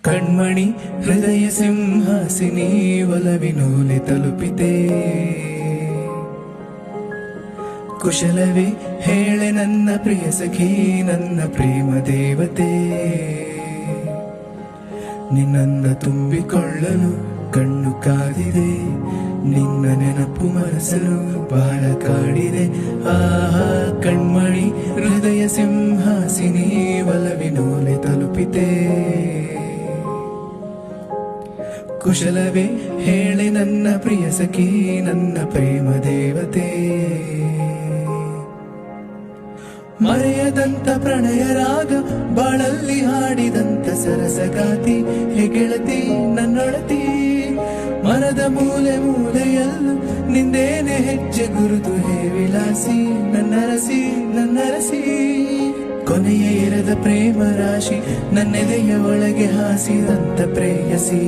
ಕಣ್ಮಣಿ ಹೃದಯ ಸಿಂಹಾಸಿನಿ ಒಲವಿನೂಲೆ ತಲುಪಿದೆ. ಕುಶಲವೇ ಹೇಳೆ ನನ್ನ ಪ್ರಿಯ ಸಖಿ, ನನ್ನ ಪ್ರೇಮ ದೇವತೆ. ನಿನ್ನಂದ ತುಂಬಿಕೊಳ್ಳಲು ಕಣ್ಣು ಕಾದಿದೆ, ನಿನ್ನ ನೆನಪು ಮನಸ್ಸಲು ಬಹಳ ಕಾಡಿದೆ. ಆಹಾ ಕಣ್ಮಣಿ ಹೃದಯ ಸಿಂಹಾಸಿನಿ ಒಲವಿನೂಲೆ ತಲುಪಿದೆ. ಕುಶಲವೇ ಹೇಳೆ ನನ್ನ ಪ್ರಿಯ ಸಖಿ, ನನ್ನ ಪ್ರೇಮ ದೇವತೆ. ಮರೆಯದಂತ ಪ್ರಣಯ ರಾಗ ಬಾಳಲ್ಲಿ ಹಾಡಿದಂತ ಸರಸಗಾತಿ, ಹೇ ಗೆಳತಿ ನನ್ನೊಳತಿ. ಮನದ ಮೂಲೆ ಮೂಲೆಯಲ್ಲೂ ನಿಂದೇನೆ ಹೆಜ್ಜೆ ಗುರುತು, ಹೇ ವಿಲಾಸಿ ನನ್ನರಸಿ ನನ್ನರಸಿ. ಕೊನೆಯ ಇರದ ಪ್ರೇಮ ರಾಶಿ ನನ್ನೆದೆಯ ಒಳಗೆ ಹಾಸಿದಂತ ಪ್ರೇಯಸಿ.